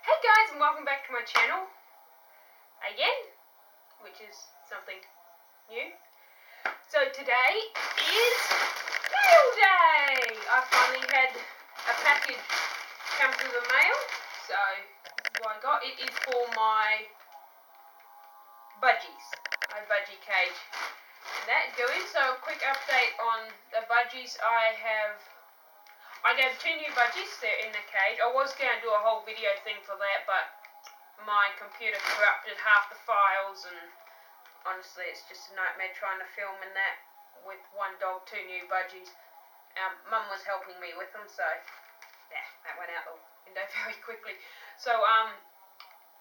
Hey guys, and welcome back to my channel again, which is something new. So today is mail day! I finally had a package come through the mail, so this is what I got. It is for my budgies, my budgie cage. And that going, so a quick update on the budgies. I gave 2 new budgies, they're in the cage. I was going to do a whole video thing for that, but my computer corrupted half the files, and honestly it's just a nightmare trying to film in that with one dog, 2 new budgies. Mum was helping me with them, so yeah, that went out the window very quickly. So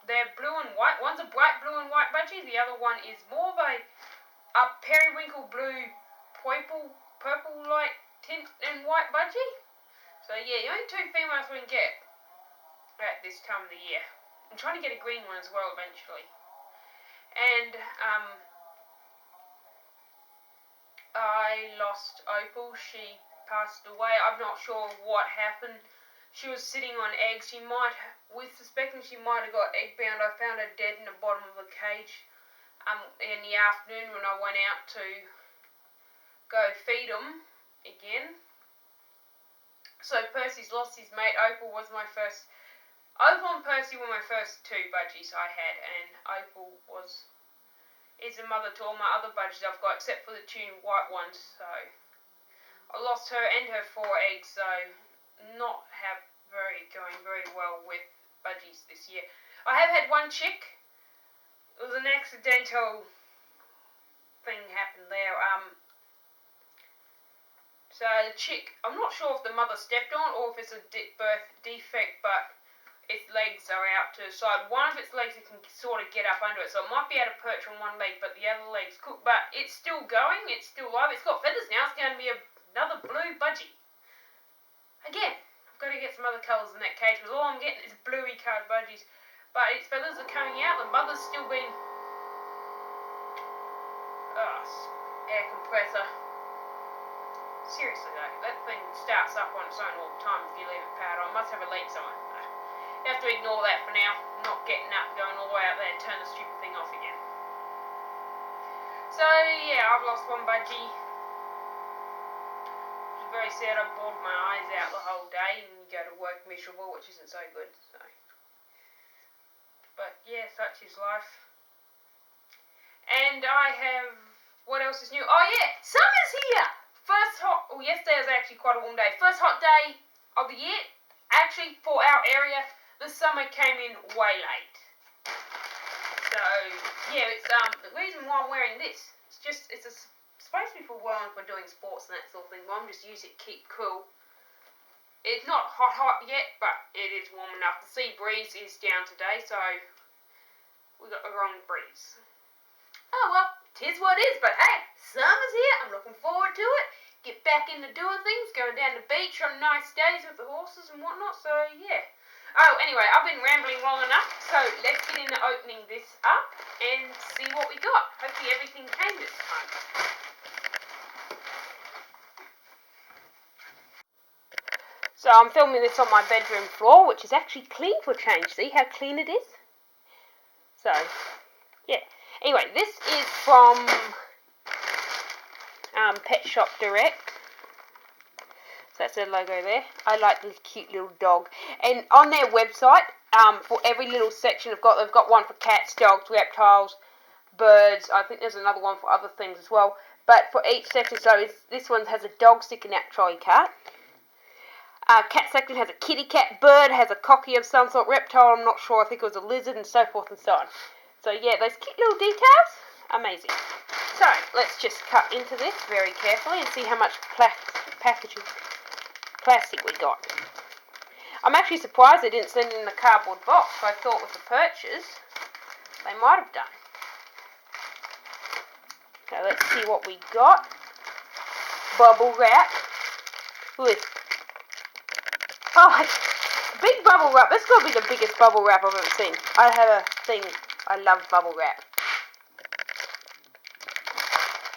they're blue and white. One's a bright blue and white budgie, the other one is more of a periwinkle blue purple light tint and white budgie. So yeah, the only 2 females we can get at this time of the year. I'm trying to get a green one as well eventually. And I lost Opal. She passed away. I'm not sure what happened. She was sitting on eggs. We're suspecting she might have got egg bound. I found her dead in the bottom of the cage in the afternoon when I went out to go feed them again. So Percy's lost his mate. Opal and Percy were my first 2 budgies I had, and Opal is a mother to all my other budgies I've got, except for the 2 white ones. So I lost her and her 4 eggs, so not going very well with budgies this year. I have had 1 chick. It was an accidental thing happened there. So the chick, I'm not sure if the mother stepped on or if it's a birth defect, but its legs are out to the side. One of its legs it can sort of get up under it, so it might be able to perch on one leg, but the other leg's cooked. But it's still going, it's still alive. It's got feathers now. It's going to be another blue budgie. Again, I've got to get some other colours in that cage, because all I'm getting is bluey coloured budgies. But its feathers are coming out. The mother's still being air compressor. Seriously though, that thing starts up on its own all the time if you leave it powered on. Must have a leak somewhere. You have to ignore that for now. I'm not getting up, going all the way out there and turn the stupid thing off again. So yeah, I've lost 1 budgie. Which is very sad. I bawled my eyes out the whole day and you go to work miserable, which isn't so good. So, but yeah, such is life. And I have, what else is new? Oh yeah, summer's here! Yesterday was actually quite a warm day. First hot day of the year. Actually, for our area, the summer came in way late. So, yeah, it's the reason why I'm wearing this. It's supposed to be for doing sports and that sort of thing. But I'm just using it to keep cool. It's not hot yet, but it is warm enough. The sea breeze is down today, so we got the wrong breeze. Oh well, 'tis what it is. But hey, summer's here. I'm looking forward to it. Get back into doing things, going down the beach on nice days with the horses and whatnot, so yeah. Oh, anyway, I've been rambling long enough, so let's get into opening this up and see what we got. Hopefully everything came this time. So I'm filming this on my bedroom floor, which is actually clean for a change. See how clean it is? So, yeah. Anyway, this is from Pet Shop Direct. So that's their logo there. I like this cute little dog. And on their website, for every little section they've got one for cats, dogs, reptiles, birds. I think there's another one for other things as well. But for each section, so this one has a dog sticking out trolley cart. Cat section has a kitty cat, bird has a cocky of some sort, reptile, I'm not sure, I think it was a lizard, and so forth and so on. So yeah, those cute little details, amazing. So, let's just cut into this very carefully and see how much plastic we got. I'm actually surprised they didn't send in the cardboard box. I thought with the purchase, they might have done. So let's see what we got. Bubble wrap. With big bubble wrap. That's got to be the biggest bubble wrap I've ever seen. I have a thing, I love bubble wrap.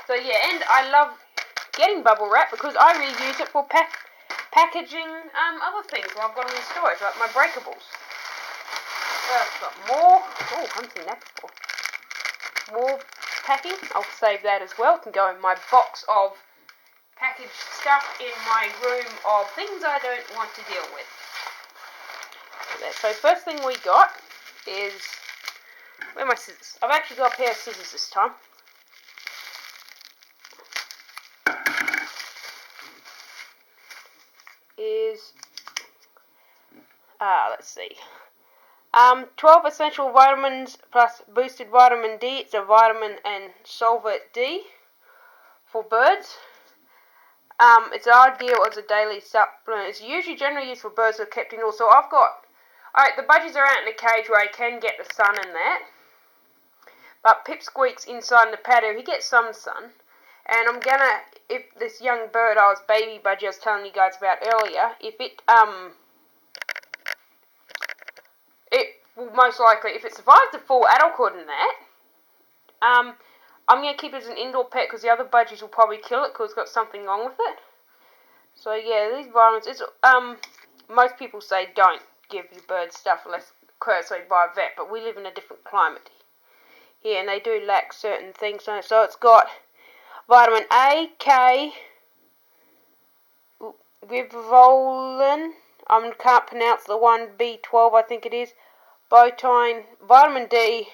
So yeah, and I love getting bubble wrap because I reuse it for packaging other things when I've got them in storage, like my breakables. got more. Oh, I haven't seen that before. More packing. I'll save that as well. It can go in my box of packaged stuff in my room of things I don't want to deal with. So first thing we got is, where are my scissors? I've actually got a pair of scissors this time. Let's see. 12 essential vitamins plus boosted vitamin D. It's a vitamin and Solvet D for birds. It's ideal as a daily supplement. It's usually generally used for birds that are kept indoors. So I've got, alright, the budgies are out in a cage where he can get the sun and that. But Pipsqueak's inside in the patio. He gets some sun. And I'm gonna, if this young bird, baby budgie I was telling you guys about earlier, if it will most likely, if it survives the full adulthood and that, I'm going to keep it as an indoor pet because the other budgies will probably kill it because it's got something wrong with it. So yeah, these vitamins, it's, most people say don't give your birds stuff unless cursed by a vet, but we live in a different climate here and they do lack certain things. So it's got vitamin A, K, Rivolin, I can't pronounce the one, B12 I think it is, botine, vitamin D,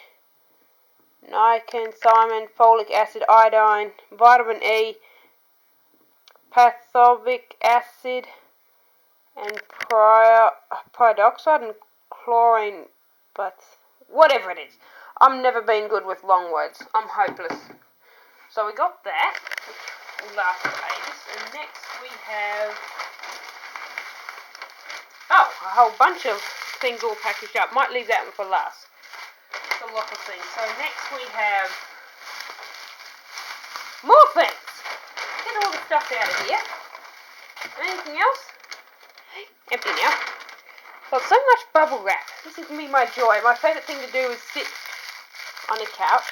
niacin, folic acid, iodine, vitamin E, pathobic acid, and pyridoxide and chlorine, but whatever it is. I've never been good with long words. I'm hopeless. So we got that, which will last for ages, and next we have, oh, a whole bunch of things all packaged up. Might leave that one for last. It's a lot of things. So next we have more things. Get all the stuff out of here. Anything else? Empty now. Got so much bubble wrap. This is me my joy. My favourite thing to do is sit on a couch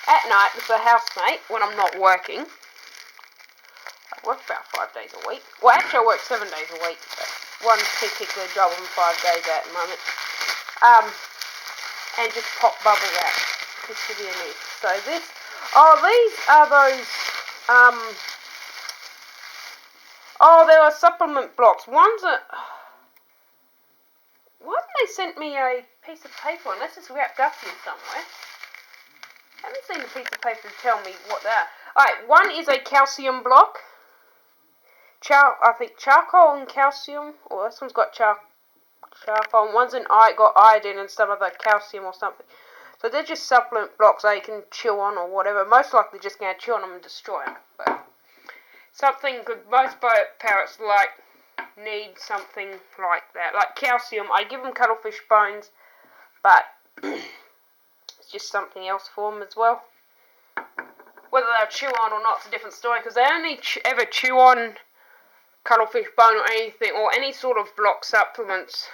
at night with a housemate when I'm not working. I work about 5 days a week. Well, actually I work 7 days a week. But one particular job I'm 5 days at the moment. And just pop bubble wrap. This should be a new. So this, these are those, there are supplement blocks. One's a, why haven't they sent me a piece of paper unless it's wrapped up here somewhere? I haven't seen a piece of paper to tell me what they are. Alright, one is a calcium block. I think charcoal and calcium. Or this one's got charcoal. And one's got iodine and some other calcium or something. So they're just supplement blocks that you can chew on or whatever. Most likely just going to chew on them and destroy them. But something good. Most parrots need something like that. Like calcium. I give them cuttlefish bones. But it's just something else for them as well. Whether they'll chew on or not is a different story. Because they only ever chew on cuttlefish bone or anything. Or any sort of block supplements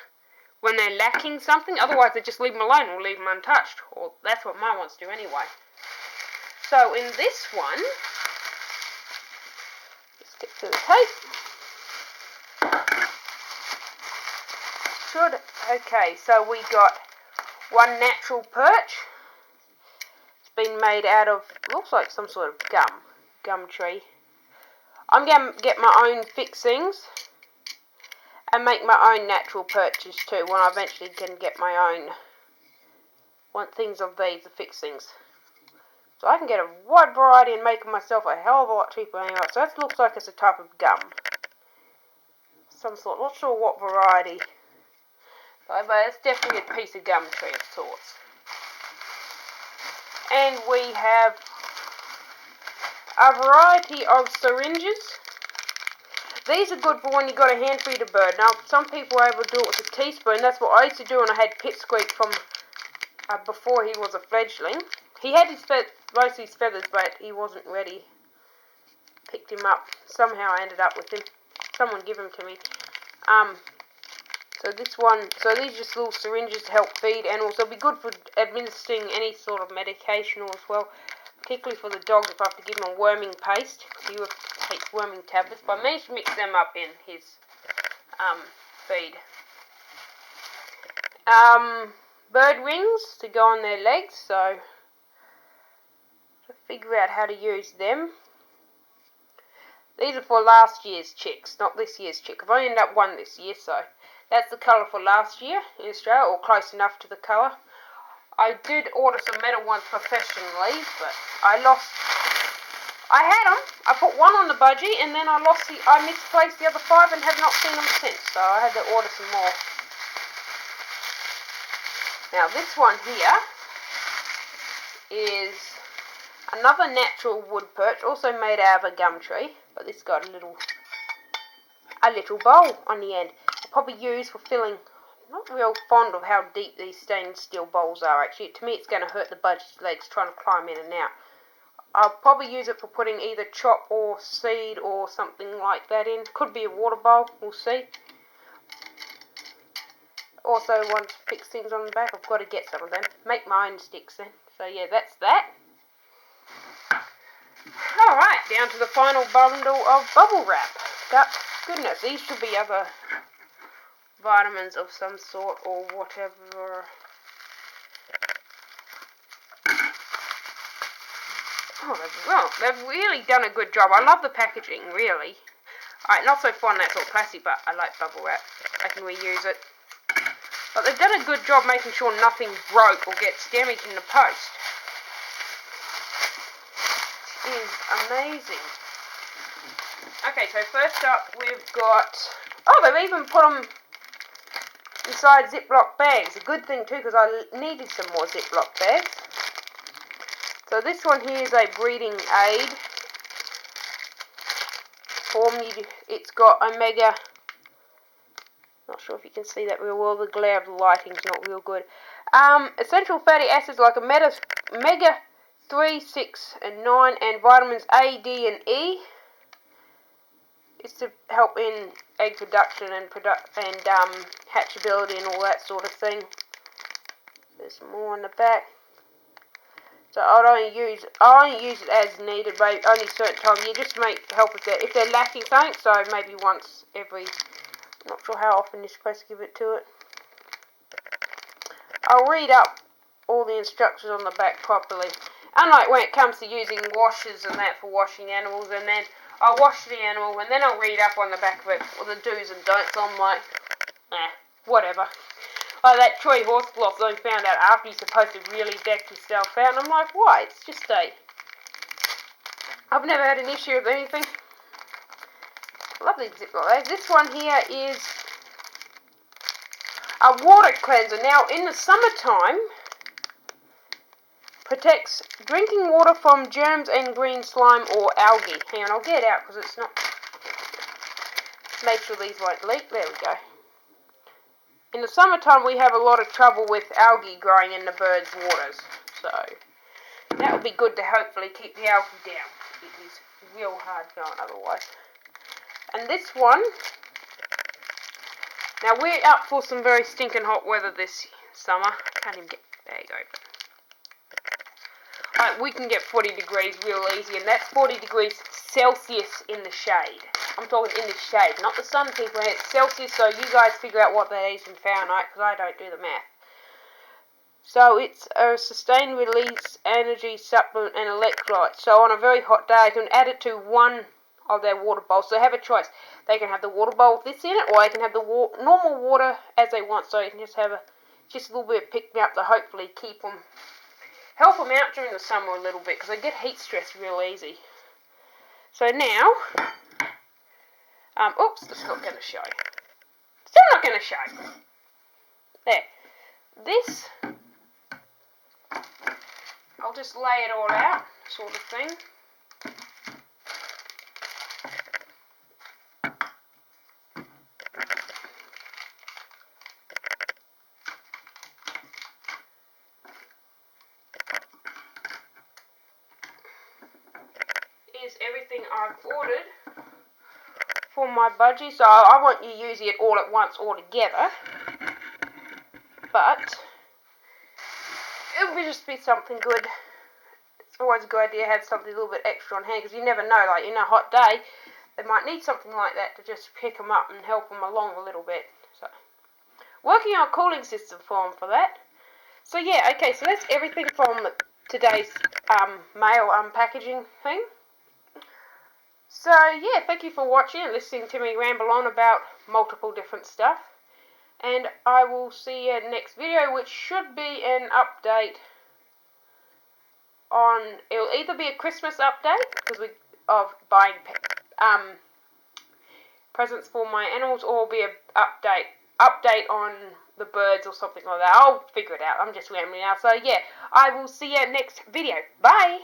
when they're lacking something. Otherwise they just leave them alone or leave them untouched. Or that's what mine wants to do anyway. So in this one, let's get to the tape. Okay, so we got one natural perch. It's been made out of, looks like some sort of gum tree. I'm going to get my own fixings and make my own natural perches too when I eventually can get my own. Want things of these, the fixings. So I can get a wide variety and make them myself a hell of a lot cheaper anyway. So that looks like it's a type of gum. Some sort, not sure what variety. But it's definitely a piece of gum tree of sorts. And we have a variety of syringes. These are good for when you got a hand feed a bird. Now, some people are able to do it with a teaspoon. That's what I used to do when I had Pipsqueak from before he was a fledgling. He had most of his feathers, but he wasn't ready. Picked him up. Somehow I ended up with him. Someone gave him to me. So these are just little syringes to help feed animals. They'll be good for administering any sort of medication as well. Particularly for the dogs if I have to give them a worming paste. He takes worming tablets. But I managed to mix them up in his feed. bird wings to go on their legs, so to figure out how to use them. These are for last year's chicks, not this year's chick. I've only ended up one this year, so that's the colour for last year in Australia, or close enough to the colour. I did order some metal ones professionally, but I had them. I put one on the budgie, and then I misplaced the other 5 and have not seen them since, so I had to order some more. Now this one here is another natural wood perch, also made out of a gum tree, but this got a little bowl on the end. I'll probably use for filling. I'm not real fond of how deep these stainless steel bowls are actually. To me it's going to hurt the budgie's legs trying to climb in and out. I'll probably use it for putting either chop or seed or something like that in. Could be a water bowl, we'll see. Also want to fix things on the back. I've got to get some of them. Make my own sticks then. So yeah, that's that. Alright, down to the final bundle of bubble wrap. Goodness, these should be other vitamins of some sort or whatever. Oh, they've really done a good job. I love the packaging, really. Alright, not so fond that's all plastic, but I like bubble wrap. I can reuse it. But they've done a good job making sure nothing broke or gets damaged in the post. It is amazing. Okay, so first up we've got... Oh, they've even put them inside Ziploc bags. A good thing too, because I needed some more Ziploc bags. So this one here is a breeding aid. It's got omega... Not sure if you can see that real well. The glare of the lighting's not real good. Essential fatty acids like omega 3, 6, and 9, and vitamins A, D, and E. It's to help in egg production and hatchability and all that sort of thing. There's more on the back. So I'll only use it as needed, but only certain times. You just help if they're lacking something. So maybe once every. Not sure how often you're supposed to give it to it. I'll read up all the instructions on the back properly. Unlike when it comes to using washes and that for washing animals, and then I'll wash the animal and then I'll read up on the back of it all the do's and don'ts. I'm like, whatever. Like that Troy horse cloth I found out after you're supposed to really deck yourself out, and I'm like, why? It's just I've never had an issue with anything. Lovely Ziploc bag. This one here is a water cleanser. Now, in the summertime, protects drinking water from germs and green slime or algae. Hang on, I'll get it out because it's not... Make sure these won't leak. There we go. In the summertime, we have a lot of trouble with algae growing in the birds' waters. So, that would be good to hopefully keep the algae down. It is real hard going otherwise. And this one, now we're up for some very stinking hot weather this summer. Can't even get, there you go. Alright, we can get 40 degrees real easy, and that's 40 degrees Celsius in the shade. I'm talking in the shade, not the sun people. It's Celsius, so you guys figure out what that is in Fahrenheit, because I don't do the math. So it's a sustained release energy supplement and electrolyte. So on a very hot day, I can add it to one of their water bowls. So have a choice. They can have the water bowl with this in it, or they can have the normal water as they want. So you can just have a little bit of pick me up to hopefully help them out during the summer a little bit, because they get heat stress real easy. So now, oops, that's not going to show. Still not going to show. There. This, I'll just lay it all out, sort of thing. Is everything I've ordered for my budgie, so I won't use it all at once all together, but it would just be something good. It's always a good idea to have something a little bit extra on hand, because you never know, like in a hot day they might need something like that to just pick them up and help them along a little bit. So working on a cooling system for them for that. So yeah, okay, so that's everything from today's mail unpackaging thing. So yeah, thank you for watching and listening to me ramble on about multiple different stuff. And I will see you next video, which should be an update on, it'll either be a Christmas update, because of buying presents for my animals, or be a update on the birds or something like that. I'll figure it out. I'm just rambling now. So yeah, I will see you next video. Bye!